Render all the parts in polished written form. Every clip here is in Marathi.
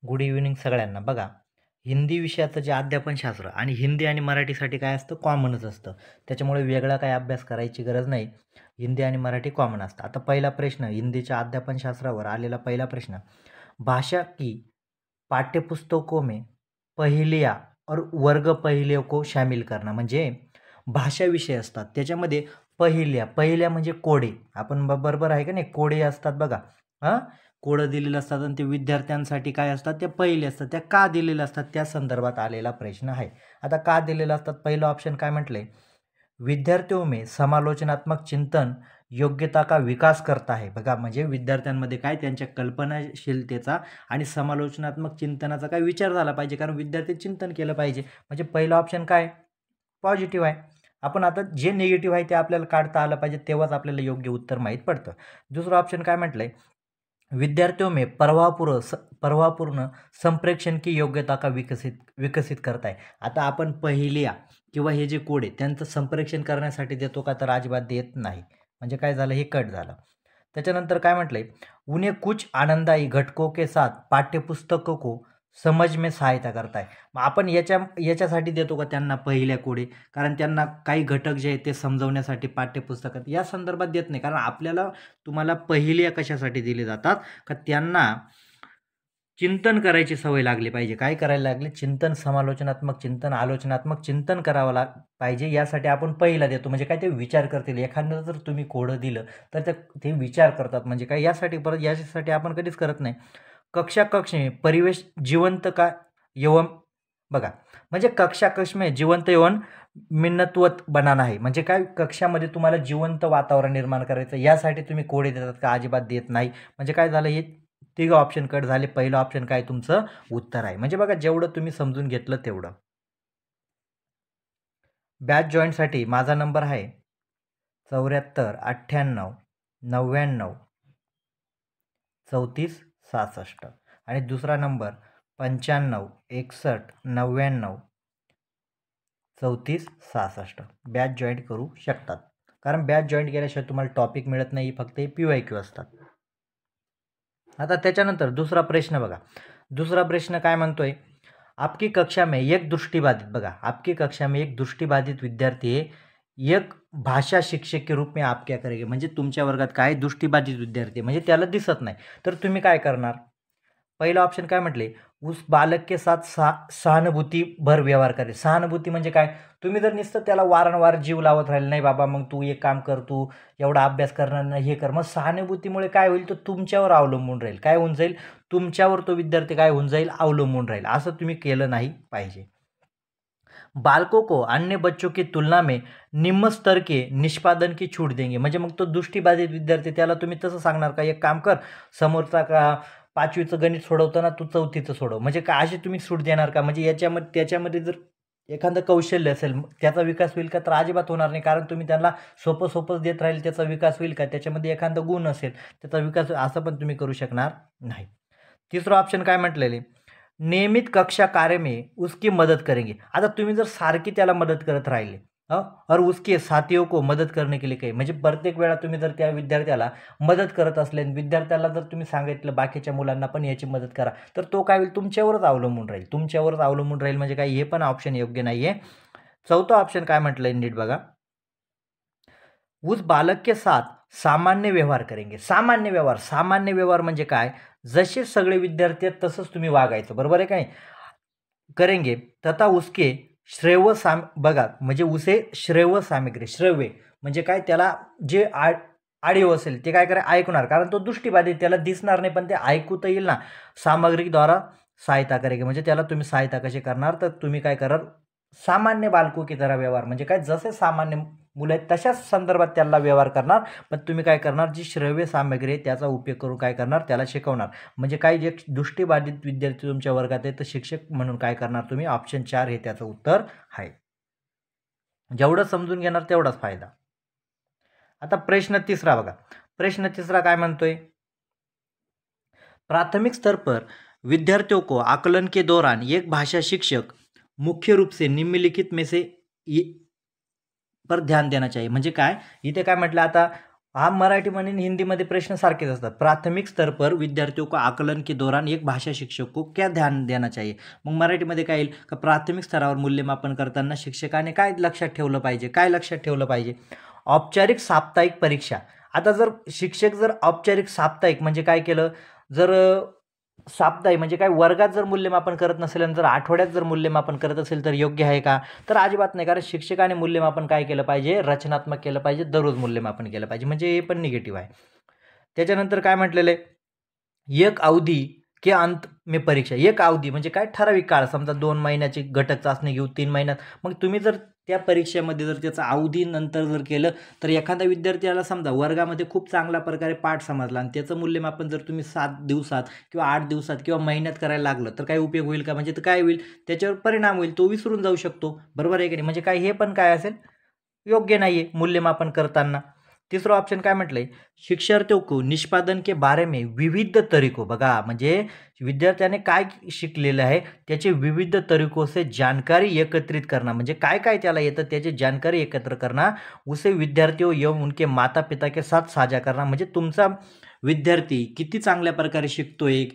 गुड इव्हनिंग सगळ्यांना. बघा, हिंदी विषयाचं जे अध्यापनशास्त्र आणि हिंदी आणि मराठीसाठी काय असतं, कॉमनच असतं. त्याच्यामुळे वेगळा काही अभ्यास करायची गरज नाही. हिंदी आणि मराठी कॉमन असतं. आता पहिला प्रश्न, हिंदीच्या अध्यापनशास्त्रावर आलेला पहिला प्रश्न, भाषा की पाठ्यपुस्तकों में पहेलिया और वर्ग पहेलियों को शामिल करना. म्हणजे भाषा विषय असतात त्याच्यामध्ये पहिल्या म्हणजे कोडे. आपण बरोबर आहे का नाही, कोडे असतात बघा. हां, कोडं दिलेलं असतात आणि ते विद्यार्थ्यांसाठी काय असतात, ते पहिले असतात. त्या का दिलेल्या असतात त्या संदर्भात आलेला प्रश्न आहे. आता का दिलेलं असतात, पहिलं ऑप्शन काय म्हटलंय, विद्यार्थियों में समालोचनात्मक चिंतन योग्यता का विकास करता है. बघा, म्हणजे विद्यार्थ्यांमध्ये काय त्यांच्या कल्पनाशीलतेचा आणि समालोचनात्मक चिंतनाचा काय विचार झाला पाहिजे, कारण विद्यार्थी चिंतन केलं पाहिजे. म्हणजे पहिलं ऑप्शन काय पॉझिटिव्ह आहे. आपण आता जे निगेटिव्ह आहे ते आपल्याला काढता आलं पाहिजे, तेव्हाच आपल्याला योग्य उत्तर माहीत पडतं. दुसरं ऑप्शन काय म्हटलंय, विद्यार्थियों में प्रवाहपूर्ण संप्रेक्षण की योग्यता का विकसित करताय. आता आपण पहिल्या किंवा हे जे कोड आहे त्यांचं संप्रेक्षण करण्यासाठी देतो का, तर अजिबात देत नाही. म्हणजे काय झालं, हे कट झालं. त्याच्यानंतर काय म्हटलंय, उन्हें कुछ आनंददायी घटकों के साथ पाठ्यपुस्तकों को समझ में सहायता करताय. मग आपण याच्यासाठी देतो का त्यांना पहिल्या कोडे, कारण त्यांना काही घटक जे आहेत ते समजवण्यासाठी पाठ्यपुस्तकात या संदर्भात देत नाही. कारण आपल्याला तुम्हाला पहिल्या कशासाठी दिले जातात, का त्यांना चिंतन करायची सवय लागली पाहिजे. काय करायला लागले, चिंतन, समालोचनात्मक चिंतन, आलोचनात्मक चिंतन करावं पाहिजे. यासाठी आपण पहिला देतो. म्हणजे काय, ते विचार करतील. एखादं जर तुम्ही कोडं दिलं तर ते विचार करतात. म्हणजे काय, यासाठी आपण कधीच करत नाही. कक्ष में परिवेश जिवंत का यवन. बघा, म्हणजे कक्ष में जिवंत यवन मिन्नत्वत बनाना आहे. म्हणजे काय, कक्षामध्ये तुम्हाला जिवंत वातावरण निर्माण करायचं, यासाठी तुम्ही कोडे देतात का, अजिबात देत नाही. म्हणजे काय झालं, हे तिघ ऑप्शन कट झाले. पहिलं ऑप्शन काय तुमचं उत्तर आहे. म्हणजे बघा, जेवढं तुम्ही समजून घेतलं तेवढं. बॅच जॉईंटसाठी माझा नंबर आहे 74 98 99 34 66 आणि दुसरा नंबर 95 61 99 34 66. बॅच जॉईंट करू शकतात, कारण बॅच जॉईंट केल्याशिवाय तुम्हाला टॉपिक मिळत नाही, फक्त PYQ असतात. आता त्याच्यानंतर दुसरा प्रश्न बघा. दुसरा प्रश्न काय म्हणतोय, आपकी कक्षा में एक दृष्टिबाधित. बघा, आपकी कक्षा में एक दृष्टिबाधित विद्यार्थी है, एक भाषा शिक्षक के रूप में आप क्या करेंगे. म्हणजे तुमच्या वर्गात काय दृष्टिबाधित विद्यार्थी, म्हणजे त्याला दिसत नाही, तर तुम्ही काय करणार. पहिला ऑप्शन काय म्हटले, उस बालक के साथ सहानुभूती भर व्यवहार करे. सहानुभूती म्हणजे काय, तुम्ही जर नुसतं त्याला वारंवार जीव लावत राहिले, नाही बाबा मग तू एक काम कर, तू एवढा अभ्यास करणार नाही, हे कर. मग सहानुभूतीमुळे काय होईल, तो तुमच्यावर अवलंबून राहील. काय होऊन जाईल, तुमच्यावर तो विद्यार्थी काय होऊन जाईल, अवलंबून राहील. असं तुम्ही केलं नाही पाहिजे. बालकों को अन्य बच्चों की तुलना में निम्न स्तर के निष्पादन की छूट देंगे. म्हणजे मग तो दृष्टिबाधित विद्यार्थी, त्याला तुम्ही तसं सांगणार का, एक काम कर, समोरचा का 5वीचं गणित सोडवताना तू 4थीचं सोडव. म्हणजे काय, अशी तुम्ही सूट देणार का. म्हणजे त्याच्यामध्ये जर एखादं कौशल्य असेल, त्याचा विकास होईल का, तर अजिबात होणार नाही. कारण तुम्ही त्यांना सोपंच देत राहील, त्याचा विकास होईल का. त्याच्यामध्ये एखादा गुण असेल, त्याचा विकास, असं पण तुम्ही करू शकणार नाही. तिसरं ऑप्शन काय म्हटलेले, नियमित कक्षा कार्य में उसकी मदत करेंगे. आता तुम्ही जर सारखी त्याला मदत करत राहिले और उसके साथियों को मदत करने के लिए काही, म्हणजे प्रत्येक वेळा तुम्ही जर त्या विद्यार्थ्याला मदत करत असले, विद्यार्थ्याला जर तुम्ही सांगितलं बाकीच्या मुलांना पण याची मदत करा, तर तो काय होईल, तुमच्यावरच अवलंबून राहील. म्हणजे काय, हे पण ऑप्शन योग्य नाहीये. चौथा ऑप्शन काय म्हटलंय नीट बघा, उस बालक के साथ सामान्य व्यवहार करेंगे. सामान्य व्यवहार म्हणजे काय, जसे सगळे विद्यार्थी आहेत तसंच तुम्ही वागायचं, बरोबर आहे काय. करेंगे तथा उसके बघा, म्हणजे उसे श्रव्य म्हणजे काय, त्याला जे ऑडिओ असेल ते काय करा, ऐकणार. कारण तो दृष्टिबाधित, त्याला दिसणार नाही, पण ते ऐकू तर येईल ना. सामग्रीद्वारा सहायता करेंगे, म्हणजे त्याला तुम्ही सहायता कशी करणार, तर तुम्ही काय कराल, सामान्य बालको की तरह व्यवहार. म्हणजे काय, जसे सामान्य मुलं आहेत तशाच संदर्भात त्याला व्यवहार करणार, पण तुम्ही काय करणार, जी श्रव्य सामग्री आहे त्याचा उपयोग करून काय करणार, त्याला शिकवणार. म्हणजे काय, जे दृष्टिबाधित विद्यार्थी तुमच्या वर्गात आहे, तर शिक्षक म्हणून काय करणार तुम्ही, ऑप्शन 4 हे त्याचं उत्तर आहे. जेवढं समजून घेणार तेवढाच फायदा. आता प्रश्न तिसरा बघा. प्रश्न तिसरा काय म्हणतोय, प्राथमिक स्तर पर विद्यार्थियों को आकलन के दौरान एक भाषा शिक्षक मुख्य रूप से निम्नलिखित में से पर ध्यान देना चाहिए. म्हणजे काय, इथे काय म्हटलं, आता हाँ मराठी में हिंदी में प्रश्न सारखेच असतात। प्राथमिक स्तर पर विद्यार्थियों को आकलन के दौरान एक भाषा शिक्षक को क्या ध्यान देना चाहिए। मग मराठीमध्ये काय येईल का प्राथमिक स्तरावर मूल्यमापन करताना शिक्षकाने काय लक्षात ठेवलं पाहिजे, काय लक्षात ठेवलं पाहिजे। औपचारिक साप्ताहिक परीक्षा। आता जर शिक्षक जर औपचारिक साप्ताहिक म्हणजे काय केलं, जर साप्ताहिक म्हणजे काय वर्गात जर मूल्यमापन करत नसेल आणि जर आठवड्यात जर मूल्यमापन करत असेल तर योग्य आहे का, तर अजिबात नाही। कारण शिक्षकाने मूल्यमापन काय केलं पाहिजे, रचनात्मक केलं पाहिजे, दररोज मूल्यमापन केलं पाहिजे, म्हणजे हे पण निगेटिव्ह आहे। त्याच्यानंतर काय म्हटलेलं आहे, एक अवधी के अंत में परीक्षा। एक अवधी म्हणजे काय, ठराविक काळ, समजा 2 महिन्याची घटक चाचणी घेऊ, 3 महिन्यात, मग तुम्ही जर त्या परीक्षेमध्ये जर त्याचा अवधी नंतर जर केलं तर एखादा विद्यार्थ्याला समजा वर्गामध्ये खूप चांगल्या प्रकारे पाठ समजला आणि त्याचं मूल्यमापन जर तुम्ही 7 दिवसात किंवा 8 दिवसात किंवा महिन्यात करायला लागलं तर काय उपयोग होईल का, म्हणजे तर काय होईल, त्याच्यावर परिणाम होईल, तो विसरून जाऊ शकतो, बरोबर आहे की नाही। म्हणजे काय हे पण काय असेल, योग्य नाही आहे मूल्यमापन करताना। तिसरा ऑप्शन काय म्हटलंय, शिक्षार्थियों को निष्पादन के बारे में विविध तरीकों, बघा म्हणजे विद्यार्थ्याने काय शिकलेलं आहे त्याचे विविध तरीकों से जानकारी एकत्रित करना, म्हणजे काय काय त्याला येतं त्याची जानकारी एकत्र करना, उसे विद्यार्थियों एवं उनके माता पिता के साथ साझा करना। म्हणजे तुमचा विद्यार्थी किती चांगल्या प्रकारे शिकतोय,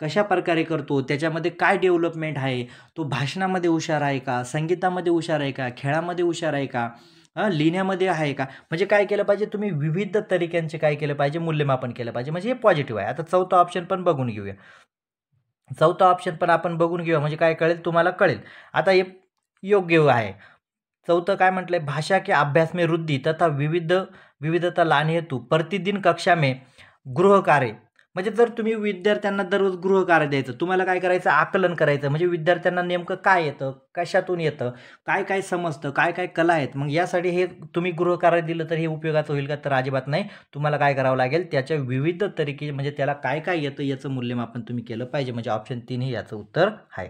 कशा प्रकारे करतो, त्याच्यामध्ये काय डेव्हलपमेंट आहे, तो भाषणामध्ये हुशार आहे का, संगीतामध्ये हुशार आहे का, खेळामध्ये हुशार आहे का, लिहिण्यामध्ये आहे का, म्हणजे काय केलं पाहिजे, तुम्ही विविध तरीक्यांचे काय केलं पाहिजे, मूल्यमापन केलं पाहिजे, म्हणजे हे पॉझिटिव्ह आहे। आता चौथा ऑप्शन पण बघून घेऊया, चौथा ऑप्शन पण आपण बघून घेऊया, म्हणजे काय कळेल तुम्हाला, कळेल। आता हे योग्य आहे। चौथं काय म्हटलंय, भाषा के अभ्यास में वृद्धि तथा विविधता लाने हेतु प्रतिदिन कक्षा में गृह कार्य, म्हणजे जर तुम्ही विद्यार्थ्यांना दररोज गृह कार्य द्यायचं, तुम्हाला काय करायचं, आकलन करायचं, म्हणजे विद्यार्थ्यांना नेमकं काय येतं, कशातून येतं, काय काय समजतं, काय काय कला आहेत, मग यासाठी हे तुम्ही गृह कार्य दिलं तर हे उपयोगाचं होईल का, तर अजिबात नाही। तुम्हाला काय करावं लागेल, त्याच्या विविध तरीके म्हणजे त्याला काय काय येतं याचं मूल्यमापन तुम्ही केलं पाहिजे, म्हणजे ऑप्शन 3 हे याचं उत्तर आहे।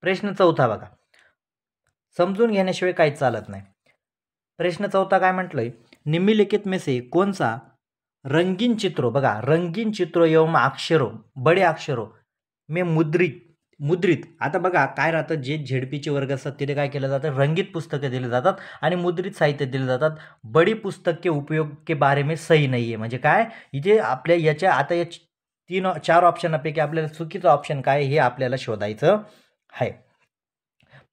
प्रश्न चौथा बघा, समजून घेण्याशिवाय काही चालत नाही। प्रश्न चौथा काय म्हटलंय, निम्नलिखित में से कौन सा रंगीन चित्रों, बघा रंगीन चित्रों एवं अक्षरों, बड़े अक्षरों में मुद्रित। आता बघा काय राहतं, जे झेडपीचे वर्ग असतात तिथे काय केलं जातं, रंगीत पुस्तकं दिले जातात आणि मुद्रित साहित्य दिले जातात। बड़ी पुस्तक के उपयोग के बारे में सही नाही आहे, म्हणजे काय इथे आपल्या याच्या आता या 4 ऑप्शनपैकी आपल्याला चुकीचं ऑप्शन काय हे आपल्याला शोधायचं आहे।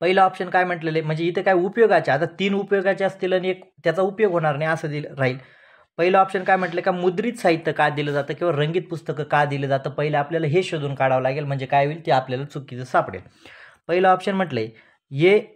पहिला ऑप्शन काय म्हटलेले, म्हणजे इथे काय उपयोगाचे, आता 3 उपयोगाचे असतील आणि एक त्याचा उपयोग होणार नाही असं राहील। पहिला ऑप्शन काय म्हटलं का, मुद्रित साहित्य का दिलं जातं किंवा रंगीत पुस्तकं का दिलं जातं, पहिले आपल्याला हे शोधून काढावं लागेल, म्हणजे काय होईल ते आपल्याला चुकीचं सापडेल। पहिला ऑप्शन म्हटलंय, ये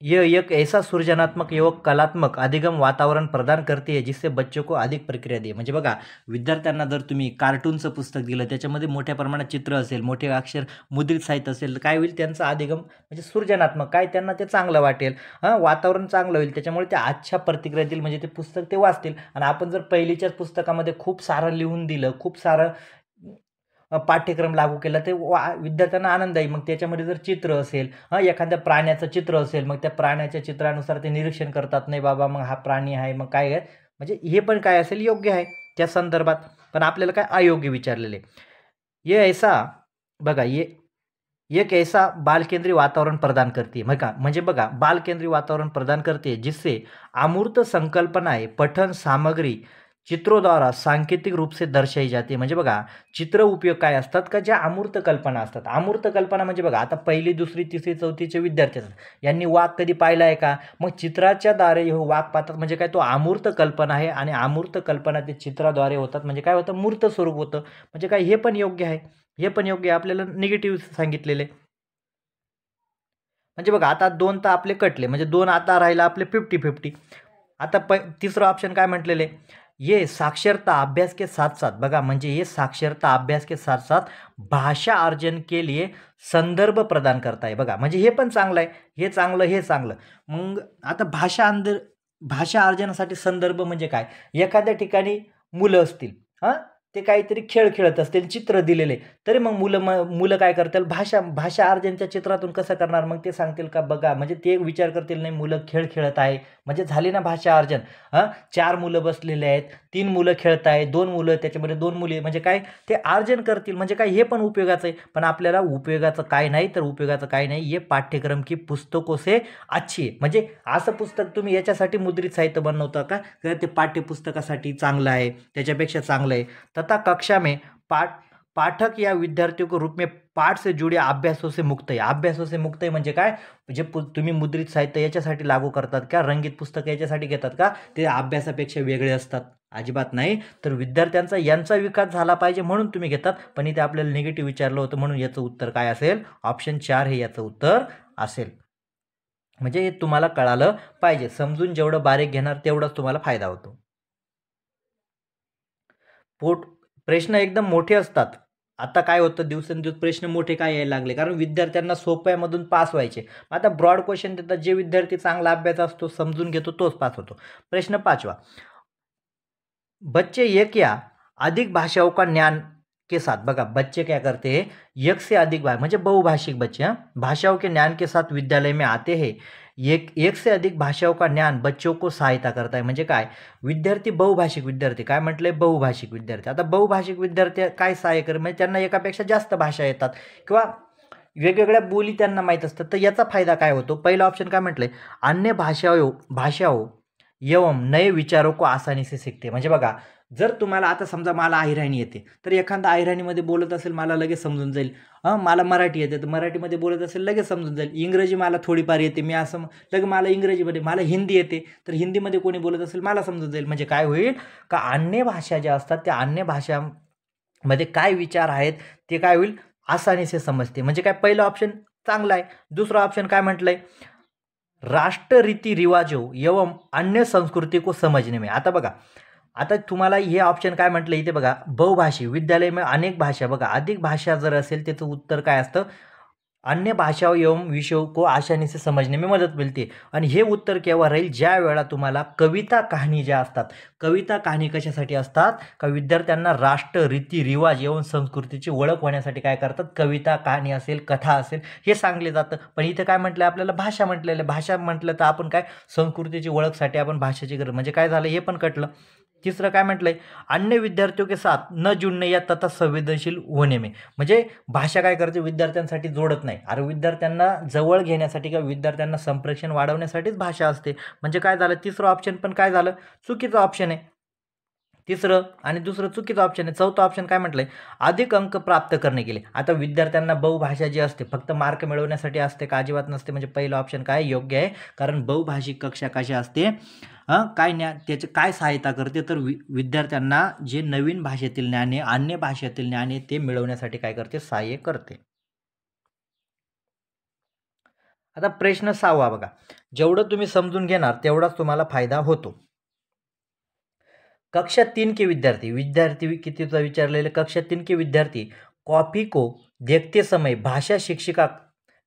एक ऐसा सृजनात्मक एवं कलात्मक अधिगम वातावरण प्रदान करते है जिससे बच्चों को अधिक प्रक्रिया दे। म्हणजे बघा विद्यार्थ्यांना जर तुम्ही कार्टूनचं पुस्तक दिलं, त्याच्यामध्ये मोठ्या प्रमाणात चित्र असेल, मोठे अक्षर, मुद्रित साहित्य असेल, तर काय होईल, त्यांचा अधिगम म्हणजे सृजनात्मक काय त्यांना ते चांगलं वाटेल, वातावरण चांगलं होईल, त्याच्यामुळे ते अच्छा प्रतिक्रिया देईल, म्हणजे ते पुस्तक ते वाचतील। आणि आपण जर पहिलीच्याच पुस्तकामध्ये खूप सारं लिहून दिलं, खूप सारं पाठ्यक्रम लागू केला, ते विद्यार्थ्यांना आनंद आहे। मग त्याच्यामध्ये जर चित्र असेल, एखाद्या प्राण्याचं चित्र असेल, मग त्या प्राण्याच्या चित्रानुसार ते निरीक्षण करतात, नाही बाबा मग हा प्राणी आहे, मग काय आहे, म्हणजे हे पण काय असेल योग्य आहे त्या संदर्भात। पण आपल्याला काय अयोग्य विचारलेले, ये ऐसा बघा ये एक ऐसा बाल केंद्रीय वातावरण प्रदान करते है, म्हणजे बघा बाल केंद्रीय वातावरण प्रदान करते है जिससे अमूर्त संकल्पनाएं पठन सामग्री चित्रों द्वारा सांकेतिक रूप से दर्शाई जाते। म्हणजे बघा चित्र उपयोग काय असतात का, ज्या अमूर्त कल्पना असतात। अमूर्त कल्पना म्हणजे बघा आता पहिली दुसरी तिसरी चौथीचे विद्यार्थी असतात, यांनी वाघ कधी पाहिला आहे का, मग चित्राच्या द्वारे हे वाघ पाहतात, म्हणजे काय तो अमूर्त कल्पना आहे आणि अमूर्त कल्पना ते चित्राद्वारे होतात, म्हणजे काय होतं मूर्त स्वरूप होतं, म्हणजे काय हे पण योग्य आहे, हे पण योग्य आहे। आपल्याला निगेटिव्ह सांगितलेले, म्हणजे बघा आता 2 तर आपले कटले, म्हणजे 2 आता राहिला आपले 50-50। आता तिसरं ऑप्शन काय म्हटलेले, ये साक्षरता अभ्यास के साथ साथ, बघा म्हणजे ये साक्षरता अभ्यास के साथ साथ भाषा अर्जन के लिए संदर्भ प्रदान करता है। बघा म्हणजे हे पण चांगलं आहे, हे चांगलं, हे चांगलं। मग आता भाषा अर्जनासाठी संदर्भ म्हणजे काय, एखाद्या ठिकाणी मुलं असतील, ते काहीतरी खेळ खेळत असतील, चित्र दिलेले, तरी मग मुलं काय करतील, भाषा अर्जनच्या चित्रातून कसं करणार, मग ते सांगतील का बघा, म्हणजे ते विचार करतील नाही मुलं खेळ खेळत आहे, म्हणजे झाली ना भाषा अर्जन. 4 मुलं बसलेले आहेत, 3 मुलं खेळत आहे, 2 मुलं, त्याच्यामध्ये 2 मुली, म्हणजे काय ते अर्जन करतील, म्हणजे काय हे पण उपयोगाचं आहे. पण आपल्याला उपयोगाचं काय नाही, तर उपयोगाचं काय नाही, हे पाठ्यक्रम की पुस्तकों से अच्छी आहे. म्हणजे असं पुस्तक तुम्ही याच्यासाठी मुद्रित साहित्य बनवता का ते पाठ्यपुस्तकासाठी चांगलं आहे, त्याच्यापेक्षा चांगलं आहे. तथा कक्षा में पाठक या विद्यार्थियों को रूप में पाठ से जुड़े अभ्यासों से मुक्त आहे. अभ्यासों से मुक्त आहे म्हणजे काय, जे तुम्ही मुद्रित साहित्य याच्यासाठी लागू करतात का, रंगीत पुस्तक याच्यासाठी घेतात का, ते अभ्यासापेक्षा वेगळे असतात, अजिबात नाही. तर विद्यार्थ्यांचा यांचा विकास झाला पाहिजे म्हणून तुम्ही घेतात. पण इथे आपल्याला निगेटिव्ह विचारलं होतं, म्हणून याचं उत्तर काय असेल, ऑप्शन 4 हे याचं उत्तर असेल. म्हणजे हे तुम्हाला कळालं पाहिजे, समजून जेवढं बारीक घेणार तेवढाच तुम्हाला फायदा होतो. प्रश्न एकदम मोठे असतात. आता काय होतं, दिवसेंदिवस प्रश्न मोठे काय यायला लागले, कारण विद्यार्थ्यांना सोप्यामधून पास व्हायचे. आता ब्रॉड क्वेश्चन देतात, जे विद्यार्थी चांगला अभ्यास असतो, समजून घेतो, तोच पास होतो. प्रश्न 5वां, बच्चे एक या अधिक भाषाओं का ज्ञान के साथ, बघा बच्चे क्या करते हैं, एक से अधिक म्हणजे बहुभाषिक बच्चे भाषाओं के ज्ञान के साथ विद्यालय में आते हैं. एक से अधिक भाषाओं का ज्ञान बच्चों को सहायता करता है. म्हणजे काय, विद्यार्थी बहुभाषिक विद्यार्थी, काय म्हटलंय, बहुभाषिक विद्यार्थी. आता बहुभाषिक विद्यार्थी काय सहाय्य कर, म्हणजे त्यांना एकापेक्षा जास्त भाषा येतात किंवा वेगवेगळ्या बोली त्यांना माहीत असतात. तर याचा फायदा काय होतो, पहिला ऑप्शन काय म्हटलंय, अन्य भाषाओं एवं नए विचारों को आसानी से सीखते. म्हणजे बघा, जर तुम्हाला आता समजा मला अहिराणी येते, तर एखादा अहिराणीमध्ये बोलत असेल मला लगेच समजून जाईल. मला मराठी येते, तर मराठीमध्ये बोलत असेल लगेच समजून जाईल. इंग्रजी मला थोडीफार येते, मी असं लगेच मला इंग्रजीमध्ये, मला हिंदी येते, तर हिंदीमध्ये कोणी बोलत असेल मला समजून जाईल. म्हणजे काय होईल का, अन्य भाषा ज्या असतात त्या अन्य भाषामध्ये काय विचार आहेत ते काय होईल, आसानी से समजते. म्हणजे काय, पहिलं ऑप्शन चांगला आहे. दुसरं ऑप्शन काय म्हटलंय, राष्ट्र रीति रिवाजों एवं अन्य संस्कृती को समजने में. आता बघा, आता तुम्हाला हे ऑप्शन काय म्हटलं इथे बघा, बहुभाषी विद्यालय में अनेक भाषा, बघा अधिक भाषा जर असेल त्याचं उत्तर काय असतं, अन्य भाषाओं एवं विषयों को आसानी से समजने में मदत मिळते. आणि हे उत्तर केव्हा राहील, ज्या वेळा तुम्हाला कविता कहाणी ज्या असतात, कविता कहाणी कशासाठी असतात का, विद्यार्थ्यांना राष्ट्र रीती रिवाज एवं संस्कृतीची ओळख होण्यासाठी काय करतात, कविता कहाणी असेल, कथा असेल, हे सांगले जातं. पण इथे काय म्हटलं आपल्याला, भाषा म्हटलेलं, भाषा म्हटलं तर आपण काय, संस्कृतीची ओळखसाठी आपण भाषेची गरज, म्हणजे काय झालं हे पण कटलं. तिसरं काय म्हटलंय, अन्य विद्यार्थियों के साथ न जुड़ने या तथा संवेदनशील होणे में. म्हणजे भाषा काय करते, विद्यार्थ्यांसाठी जोडत नाही. अरे विद्यार्थ्यांना जवळ घेण्यासाठी किंवा विद्यार्थ्यांना संप्रेषण वाढवण्यासाठीच भाषा असते. म्हणजे काय झालं, तिसरं ऑप्शन पण काय झालं, चुकीचं ऑप्शन आहे. तिसरं आणि दुसरं चुकीचं ऑप्शन आहे. चौथं ऑप्शन काय म्हटलंय, अधिक अंक प्राप्त करणे केले. आता विद्यार्थ्यांना बहुभाषा जी असते फक्त मार्क मिळवण्यासाठी असते का, अजिबात नसते. म्हणजे पहिलं ऑप्शन काय योग्य आहे, कारण बहुभाषिक कक्षा कशा असते, काय ज्ञान त्याचे काय सहायता करते, तर विद्यार्थ्यांना जे नवीन भाषेतील ज्ञान आहे, अन्य भाषेतील ज्ञान आहे ते मिळवण्यासाठी काय करते, सहाय्य करते. आता प्रश्न 6वा बघा, जेवढं तुम्ही समजून घेणार तेवढाच तुम्हाला फायदा होतो. कक्षा 3 के विद्यार्थी कितीचा विचारलेले, कक्षा 3 के विद्यार्थी कॉपी को देखते समय भाषा शिक्षिका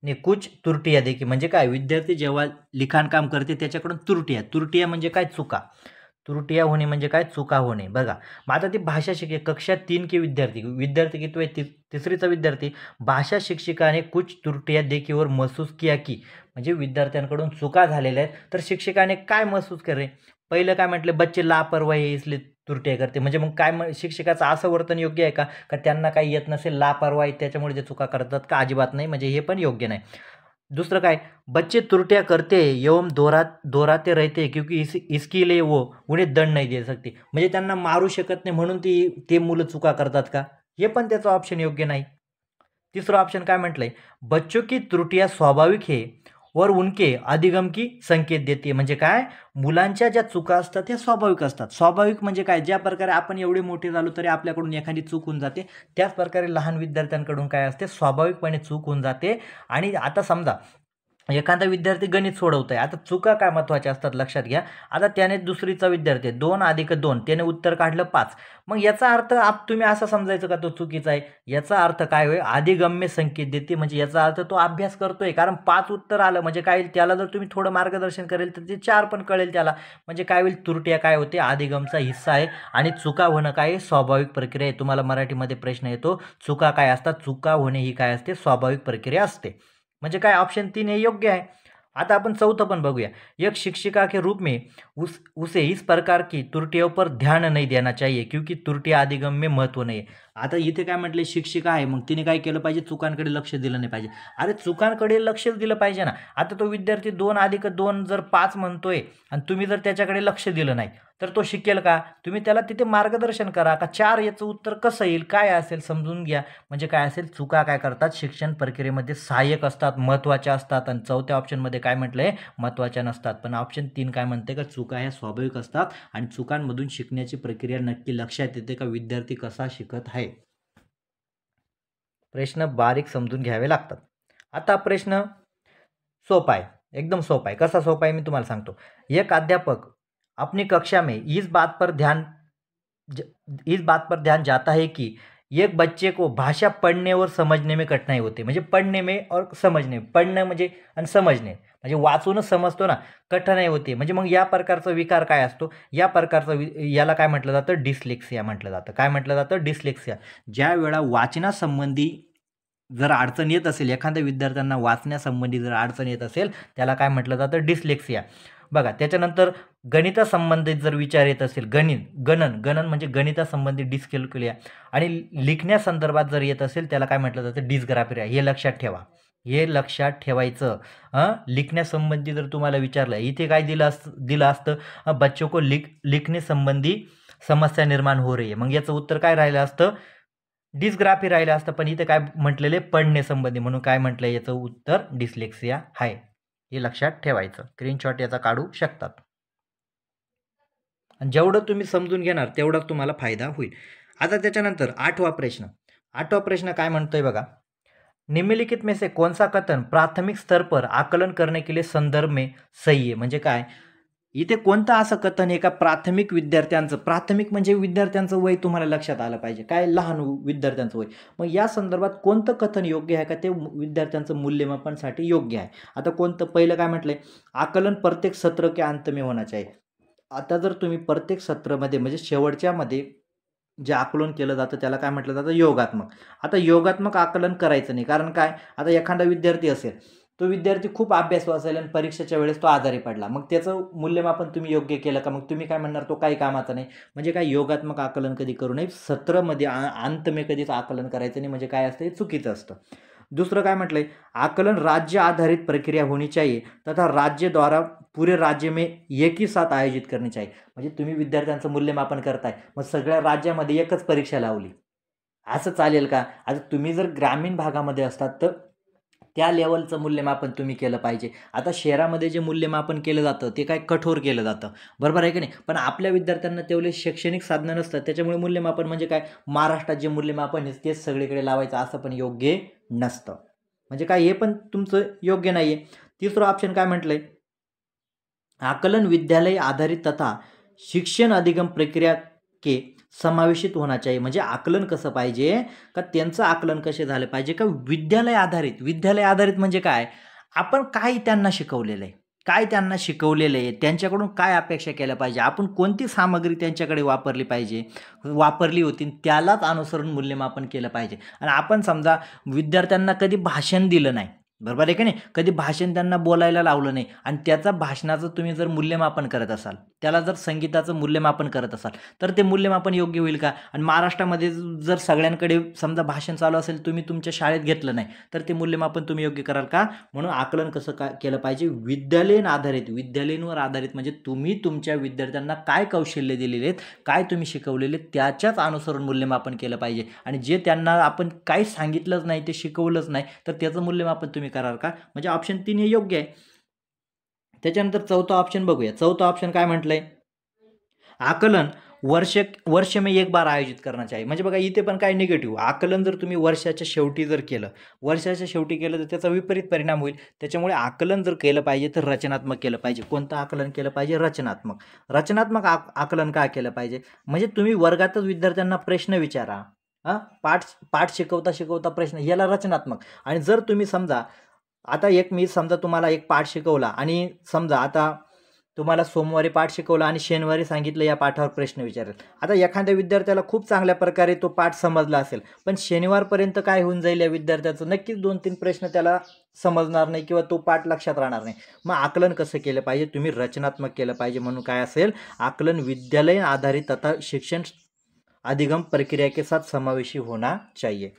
ने कुछ त्रुटियां देखी. म्हणजे काय, विद्यार्थी जेव्हा लिखाण काम करते त्याच्याकडून त्रुटिया म्हणजे काय, चुका. त्रुटियां होणे म्हणजे काय, चुका होणे. बघा मग आता ती भाषा शिक्षक, कक्षा 3 के विद्यार्थी किती आहे, तिसरीचा विद्यार्थी, भाषा शिक्षिकाने कुछ त्रुटियां देखी और महसूस किया की, म्हणजे विद्यार्थ्यांकडून चुका झालेल्या आहेत, तर शिक्षकाने काय महसूस करे. पहिलं काय म्हटलं, बच्चे लापरवाही इसलिए त्रुटिया करते. म्हणजे मग काय, शिक्षकाचं असं वर्तन योग्य आहे का त्यांना काही येत नसेल, लापरवाही त्याच्यामुळे ते चुका करतात का, अजिबात नाही. म्हणजे हे पण योग्य नाही. दूसरा काय, बच्चे त्रुटियां करते एवं दोहराते रहते क्योंकि इसके लिए वो उन्हें दंड नहीं दे सकते. म्हणजे त्यांना मारू शकत नाही म्हणून ते मुलं चुका करतात का, हे पण त्याचं ऑप्शन योग्य नाही. तिसरं ऑप्शन काय म्हटलंय, बच्चों की त्रुटियां स्वाभाविक है और उनके अधिगम की संकेत देते. म्हणजे काय, मुलांच्या ज्या चुका असतात त्या स्वाभाविक असतात. स्वाभाविक म्हणजे काय, ज्या प्रकारे आपण एवढे मोठे झालो तरी आपल्याकडून एखादी चूक होऊन जाते, त्याच प्रकारे लहान विद्यार्थ्यांकडून काय असते, स्वाभाविकपणे चूक होऊन जाते. आणि आता समजा एखादा विद्यार्थी गणित सोडवत आहे, आता चुका काय महत्त्वाच्या असतात लक्षात घ्या. आता त्याने दुसरीचा विद्यार्थी आहे, 2 अधिक 2 त्याने उत्तर काढलं 5. मग याचा अर्थ तुम्ही असं समजायचं का तो चुकीचा आहे? याचा अर्थ काय होईल, अधिगम्य संकेत देते, म्हणजे याचा अर्थ तो अभ्यास करतोय. कारण 5 उत्तर आलं म्हणजे काय होईल, त्याला जर तुम्ही थोडं मार्गदर्शन करेल तर ते 4 पण कळेल त्याला. म्हणजे काय होईल, त्रुट्या काय होते, अधिगमचा हिस्सा आहे. आणि चुका होणं काय आहे, स्वाभाविक प्रक्रिया आहे. तुम्हाला मराठीमध्ये प्रश्न येतो, चुका काय असतात, चुका होणे ही काय असते, स्वाभाविक प्रक्रिया असते. म्हणजे काय, ऑप्शन 3 हे योग्य आहे. आता आपण चौथं पण बघूया. एक शिक्षिका के रूप में उसे इस प्रकार की त्रुटियों पर ध्यान नहीं देना चाहिए क्योंकि त्रुटियां अधिगम में महत्व नाही आहे. आता इथे काय म्हटले, शिक्षिका आहे, मग तिने काय केलं पाहिजे, चुकांकडे लक्ष दिलं नाही पाहिजे. अरे चुकांकडे लक्ष दिलं पाहिजे ना. आता तो विद्यार्थी 2 अधिक 2 जर 5 म्हणतोय आणि तुम्ही जर त्याच्याकडे लक्ष दिलं नाही तर तो शिकेल का? तुम्ही त्याला तिथे मार्गदर्शन करा का 4 याचं उत्तर कसं येईल, काय असेल समजून घ्या. म्हणजे काय असेल, चुका काय करतात, शिक्षण प्रक्रियेमध्ये सहाय्यक असतात, महत्त्वाच्या असतात. आणि चौथ्या ऑप्शनमध्ये काय म्हटलंय, महत्त्वाच्या नसतात. पण ऑप्शन 3 काय म्हणते का चुका ह्या स्वाभाविक असतात आणि चुकांमधून शिकण्याची प्रक्रिया नक्की लक्षात येते का विद्यार्थी कसा शिकत आहे. प्रश्न बारीक समजून घ्यावे लागतात. आता प्रश्न सोपा आहे, एकदम सोपा आहे. कसा सोपा आहे मी तुम्हाला सांगतो. एक अध्यापक अपनी कक्षा में इस बात पर ध्यान जाता है कि एक बच्चे को भाषा पढ़ने और समझने में कठिनाई होते. म्हणजे पढ़ने में और समझने, पढ़णं म्हणजे आणि समजणे म्हणजे वाचूनच समजतो ना, कठिनाई होते. म्हणजे मग या प्रकारचा विकार काय असतो, या प्रकारचा याला काय म्हटलं जातं, डिस्लेक्सिया म्हटलं जातं. काय म्हटलं जातं, डिस्लेक्सिया. ज्या वेळा वाचनासंबंधी जर अडचण येत असेल, एखाद्या विद्यार्थ्यांना वाचण्यासंबंधी जर अडचण येत असेल, त्याला काय म्हटलं जातं, डिस्लेक्सिया. बघा त्याच्यानंतर गणितासंबंधित जर विचार येत असेल, गणन म्हणजे गणितासंबंधी डिस्कॅल्क्युलिया. आणि लिखण्यासंदर्भात जर येत असेल त्याला काय म्हटलं जातं, डिस्ग्राफिया. हे लक्षात ठेवा, हे लक्षात ठेवायचं. लिखण्यासंबंधी जर तुम्हाला विचारलं, इथे काय दिलं असतं, बच्चों को लिखने संबंधी समस्या निर्माण हो रही है. मग याचं उत्तर काय राहिलं असतं, डिस्ग्राफी राहिलं असतं. पण इथे काय म्हटलेले, पढ़ने संबंधी, म्हणून काय म्हटलं, याचं उत्तर डिस्लेक्सिया आहे. हे लक्षात ठेवायचं. स्क्रीनशॉट याचा काढू शकतात. आणि जेवढं तुम्ही समजून घेणार तेवढा तुम्हाला फायदा होईल. आता त्याच्यानंतर 8वा प्रश्न काय म्हणतोय बघा, निम्नलिखित में से कौन सा कथन प्राथमिक स्तर पर आकलन करने के लिए संदर्भ में सही है. म्हणजे काय, इथे कोणतं असं कथन आहे का प्राथमिक विद्यार्थ्यांचं, प्राथमिक म्हणजे विद्यार्थ्यांचं वय तुम्हाला लक्षात आलं पाहिजे, काय लहान विद्यार्थ्यांचं वय. मग या संदर्भात कोणतं कथन योग्य आहे का, ते विद्यार्थ्यांचं मूल्यमापनासाठी योग्य आहे. आता कोणतं, पहिलं काय म्हटलंय, आकलन प्रत्येक सत्र के अंत में होना चाहिए. आता जर तुम्ही प्रत्येक सत्रामध्ये म्हणजे शेवटच्यामध्ये जे आकलन केलं जातं त्याला काय म्हटलं जातं, योगात्मक. आता योगात्मक आकलन करायचं नाही. कारण काय, आता एखादा विद्यार्थी असेल, तो विद्यार्थी खूप अभ्यासू असेल आणि परीक्षेच्या वेळेस तो आजारी पडला, मग त्याचं मूल्यमापन तुम्ही योग्य केलं का, मग तुम्ही काय म्हणणार, तो काही कामाचा नाही. म्हणजे काय, योगात्मक आकलन कधी करू नये. सत्रामध्ये अंत में कधीच आकलन करायचं नाही. म्हणजे काय असतं, हे चुकीचं असतं. दुसरं काय म्हटलंय, आकलन राज्य आधारित प्रक्रिया होनी चाहिए तथा राज्य द्वारा पूरे राज्य में एक ही साथ आयोजित करनी चाहिए. म्हणजे तुम्ही विद्यार्थ्यांचं मूल्यमापन करताय, मग सगळ्या राज्यामध्ये एकच परीक्षा लावली, असं चालेल का? आता तुम्ही जर ग्रामीण भागामध्ये असतात तर त्या लेवलचं मूल्यमापन तुम्ही केलं पाहिजे. आता शहरामध्ये जे मूल्यमापन केलं जातं ते काय कठोर केलं जातं, बरोबर आहे की नाही. पण आपल्या विद्यार्थ्यांना तेवढे शैक्षणिक साधनं नसतात, त्याच्यामुळे मूल्यमापन म्हणजे काय, महाराष्ट्रात जे मूल्यमापन आहे तेच सगळीकडे लावायचं असं पण योग्य नसतं. म्हणजे काय, हे पण तुमचं योग्य नाही आहे. तिसरं ऑप्शन काय म्हटलंय, आकलन विद्यालय आधारित तथा शिक्षण अधिगम प्रक्रिया के समावेशित होना चाहिए. म्हणजे आकलन कसं पाहिजे का, त्यांचं आकलन कसे झाले पाहिजे का, विद्यालय आधारित म्हणजे काय, आपण काय त्यांना शिकवलेलं आहे, त्यांच्याकडून काय अपेक्षा केल्या पाहिजे, आपण कोणती सामग्री त्यांच्याकडे वापरली होती त्यालाच अनुसरून मूल्यमापन केलं पाहिजे. आणि आपण समजा विद्यार्थ्यांना कधी भाषण दिलं नाही, बरोबर आहे की नाही, कधी भाषण त्यांना बोलायला लावलं नाही आणि त्याचा भाषणाचं तुम्ही जर मूल्यमापन करत असाल, त्याला जर संगीताचं मूल्यमापन करत असाल तर ते मूल्यमापन योग्य होईल का. आणि महाराष्ट्रामध्ये जर सगळ्यांकडे समजा भाषण चालू असेल, तुम्ही तुमच्या शाळेत घेतलं नाही तर ते मूल्यमापन तुम्ही योग्य कराल का. म्हणून आकलन कसं केलं पाहिजे, विद्यालयीनवर आधारित म्हणजे तुम्ही तुमच्या विद्यार्थ्यांना काय कौशल्य दिलेले आहेत, काय तुम्ही शिकवलेले, त्याच्याच अनुसरून मूल्यमापन केलं पाहिजे. आणि जे त्यांना आपण काही सांगितलंच नाही, ते शिकवलंच नाही, तर त्याचं मूल्यमापन तुम्ही कराल का. म्हणजे ऑप्शन 3 हे योग्य आहे. त्याच्यानंतर चौथा ऑप्शन बघूया. चौथा ऑप्शन काय म्हटलंय, आकलन वर्ष में एक बार आयोजित करना चाहिए. म्हणजे बघा इथे पण काय निगेटिव्ह, आकलन जर तुम्ही वर्षाच्या शेवटी जर केलं, तर त्याचा विपरीत परिणाम होईल. त्याच्यामुळे आकलन जर केलं पाहिजे तर रचनात्मक केलं पाहिजे. कोणतं आकलन केलं पाहिजे? रचनात्मक. रचनात्मक आकलन काय केलं पाहिजे? म्हणजे तुम्ही वर्गातच विद्यार्थ्यांना प्रश्न विचारा. पाठ शिकवता प्रश्न, याला रचनात्मक. आणि जर तुम्ही समजा आता मी समजा तुम्हाला एक पाठ शिकवला आणि समजा आता तुम्हाला सोमवारी पाठ शिकवला आणि शनिवारी सांगितलं या पाठावर प्रश्न विचारेल. आता एखाद्या विद्यार्थ्याला खूप चांगल्या प्रकारे तो पाठ समजला असेल, पण शनिवारपर्यंत काय होऊन जाईल या विद्यार्थ्याचं, नक्कीच 2-3 प्रश्न त्याला समजणार नाही किंवा तो पाठ लक्षात राहणार नाही. मग आकलन कसं केलं पाहिजे? तुम्ही रचनात्मक केलं पाहिजे. म्हणून काय असेल? आकलन विद्यालय आधारित तथा शिक्षण अधिगम प्रक्रिया के साथ समावेशी होना चाहिए.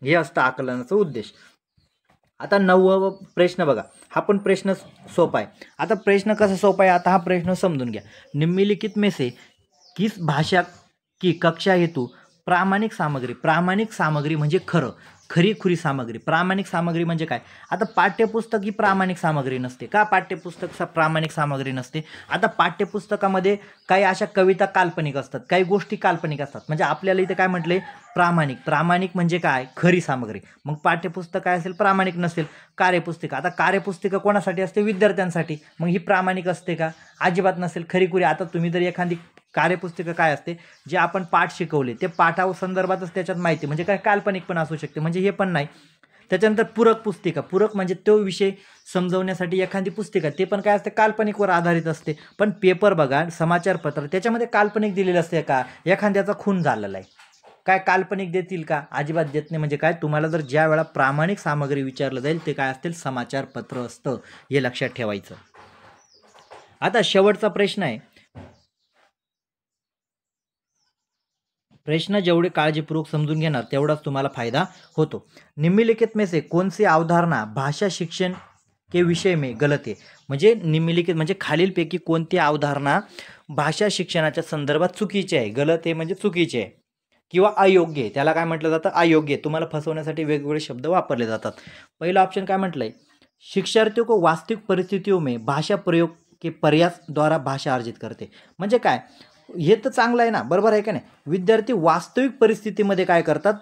हे असतं आकलनाचा उद्देश. आता 9वा प्रश्न बघा, हा पण प्रश्न सोपा आहे. आता प्रश्न कसा सोपा आहे, आता हा प्रश्न समजून घ्या. निम्नलिखित में से किस भाषा की कक्षा हेतु प्रामाणिक सामग्री म्हणजे खरी सामग्री. प्रामाणिक सामग्री म्हणजे काय? आता पाठ्यपुस्तक ही प्रामाणिक सामग्री नसते. का पाठ्यपुस्तक प्रामाणिक सामग्री नसते? आता पाठ्यपुस्तकामध्ये काही अशा कविता काल्पनिक असतात, काही गोष्टी काल्पनिक असतात. म्हणजे आपल्याला इथे काय म्हटले? प्रामाणिक म्हणजे काय? खरी सामग्री. मग पाठ्यपुस्तक काय असेल? प्रामाणिक नसेल. कार्यपुस्तिका, आता कार्यपुस्तिका कोणासाठी असते? विद्यार्थ्यांसाठी. मग ही प्रामाणिक असते का? अजिबात नसेल. खरी. आता तुम्ही जर एखादी कार्यपुस्तिका काय असते? जे आपण पाठ शिकवले ते पाठावर संदर्भातच त्याच्यात माहिती, म्हणजे काय काल्पनिक पण असू शकते, म्हणजे हे पण नाही. त्याच्यानंतर पूरक पुस्तिका. पूरक म्हणजे तो विषय समजवण्यासाठी एखादी पुस्तिका, ते पण काय असते? काल्पनिकवर आधारित असते. पण पेपर बघा, समाचारपत्र, त्याच्यामध्ये काल्पनिक दिलेलं असते का? एखाद्याचा खून झालेला आहे, काय काल्पनिक देतील का? अजिबात देत नाही. म्हणजे काय? तुम्हाला जर ज्या वेळा प्रामाणिक सामग्री विचारलं जाईल ते काय असतील? समाचारपत्र असतं. हे लक्षात ठेवायचं. आता शेवटचा प्रश्न आहे. प्रश्न जेवढे काळजीपूर्वक समजून घेणार तेवढाच तुम्हाला फायदा होतो. निम्नलिखित में से कौन सी अवधारणा भाषा शिक्षण के विषय में गलत है? म्हणजे निम्नलिखित म्हणजे खालीलपैकी कोणती अवधारणा भाषा शिक्षणाच्या संदर्भात चुकीची आहे? गलत आहे म्हणजे चुकीची आहे किंवा अयोग्य आहे. त्याला काय म्हटलं जातं? अयोग्य. तुम्हाला फसवण्यासाठी वेगवेगळे शब्द वापरले जातात. पहिला ऑप्शन काय म्हटलंय? शिक्षार्थियों को वास्तविक परिस्थितियों में भाषा प्रयोग के प्रयास द्वारा भाषा अर्जित करते. म्हणजे काय? हे तर चांगलं आहे ना, बरोबर आहे का नाही? विद्यार्थी वास्तविक परिस्थितीमध्ये काय करतात?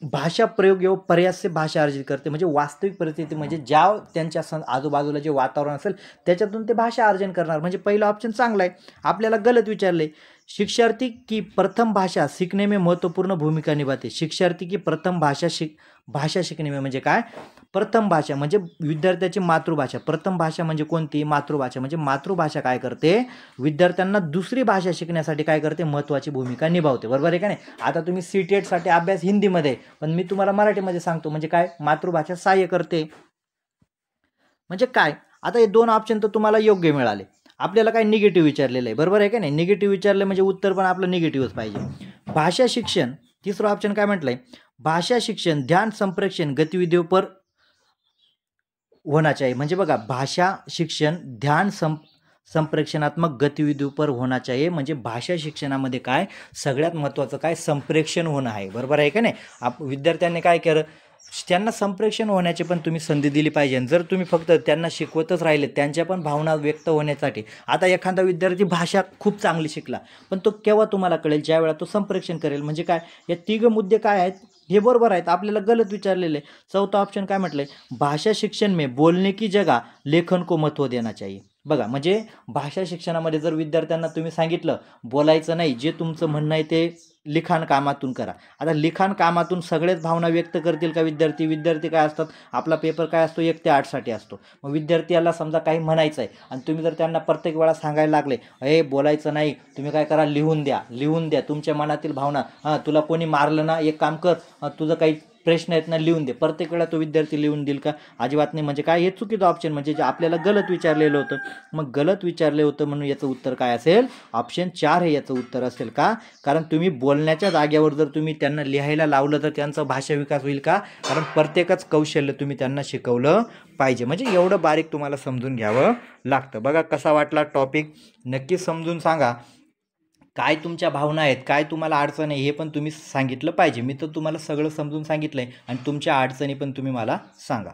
भाषा प्रयोग व प्रयास से भाषा अर्जित करते. म्हणजे वास्तविक परिस्थिती म्हणजे ज्या त्यांच्या आजूबाजूला जे वातावरण असेल त्याच्यातून ते भाषा अर्जन करणार. म्हणजे पहिला ऑप्शन चांगला आहे. आपल्याला गलत विचारले. शिक्षार्थी की प्रथम भाषा सीखने में महत्वपूर्ण भूमिका निभाते. शिक्षार्थी की प्रथम भाषा शिकणे म्हणजे काय? प्रथम भाषा म्हणजे विद्यार्थ्याची मातृभाषा. प्रथम भाषा म्हणजे कोणती? मातृभाषा. म्हणजे मातृभाषा काय करते? विद्यार्थ्यांना दुसरी भाषा शिकण्यासाठी काय करते? महत्त्वाची भूमिका निभावते. बरोबर आहे का नाही? आता तुम्ही CTET-साठी अभ्यास हिंदीमध्ये, पण मी तुम्हाला मराठीमध्ये सांगतो. म्हणजे काय? मातृभाषा सहाय्य करते. म्हणजे काय? आता हे 2 ऑप्शन तर तुम्हाला योग्य मिळाले. आपल्याला काय निगेटिव्ह विचारलेलं आहे. बरोबर आहे का नाही? निगेटिव्ह विचारलं म्हणजे उत्तर पण आपलं निगेटिव्हच पाहिजे. भाषा शिक्षण, तिसरा ऑप्शन काय म्हटलंय? भाषा शिक्षण ध्यान संप्रेषण गतिविधियों पर होना चाहिए. म्हणजे बघा, भाषा शिक्षण ध्यान संप्रेषणात्मक गतिविधियों पर होना चाहिए. म्हणजे भाषा शिक्षणामध्ये काय सगळ्यात महत्त्वाचं काय? संप्रेषण होणं आहे. बरोबर आहे का नाही? विद्यार्थ्यांनी काय केलं? त्यांना संप्रेषण होण्याची पण तुम्ही संधी दिली पाहिजे. जर तुम्ही फक्त त्यांना शिकवतच राहिले, त्यांच्या पण भावना व्यक्त होण्यासाठी. आता एखादा विद्यार्थी भाषा खूप चांगली शिकला, पण तो केव्हा तुम्हाला कळेल? ज्या वेळा तो संप्रेषण करेल. म्हणजे काय? या 3 मुद्दे काय आहेत? हे बरोबर आहेत. आपल्याला गलत विचारलेले. चौथा ऑप्शन काय म्हटलंय? भाषा शिक्षण में बोलने की जगह लेखन को महत्व देना चाहिए. बघा, म्हणजे भाषा शिक्षणामध्ये जर विद्यार्थ्यांना तुम्ही सांगितलं बोलायचं नाही, जे तुमचं म्हणणं आहे ते लिखाण कामातून करा. आता लिखाण कामातून सगळेच भावना व्यक्त करतील का विद्यार्थी काय असतात? आपला पेपर काय असतो? 1 ते 8 साठी असतो. मग विद्यार्थ्याला समजा काही म्हणायचं आहे आणि तुम्ही जर त्यांना प्रत्येक वेळा सांगायला लागले, हे बोलायचं नाही, तुम्ही काय करा? लिहून द्या तुमच्या मनातील भावना. तुला कोणी मारलं ना, एक काम कर, तुझं काही प्रश्न आहेत ना, लिहून दे. प्रत्येक वेळा तो विद्यार्थी लिहून देईल का? अजिबात नाही. म्हणजे काय? हे चुकीचं ऑप्शन. म्हणजे जे आपल्याला गलत विचारलेलं होतं. मग गलत विचारले होतं म्हणून याचं उत्तर काय असेल? ऑप्शन 4 हे याचं उत्तर असेल. का? कारण तुम्ही बोलण्याच्या जागेवर जर तुम्ही त्यांना लिहायला लावलं तर त्यांचा भाषा विकास होईल का? कारण प्रत्येकच कौशल्य तुम्ही त्यांना शिकवलं पाहिजे. म्हणजे एवढं बारीक तुम्हाला समजून घ्यावं लागतं. बघा कसा वाटला टॉपिक? नक्कीच समजून सांगा. काय तुमच्या भावना आहेत, काय तुम्हाला अडचण आहे, हे पण तुम्ही सांगितलं पाहिजे. मी तर तुम्हाला सगळं समजून सांगितलंय आणि तुमच्या अडचणी पण तुम्ही मला सांगा.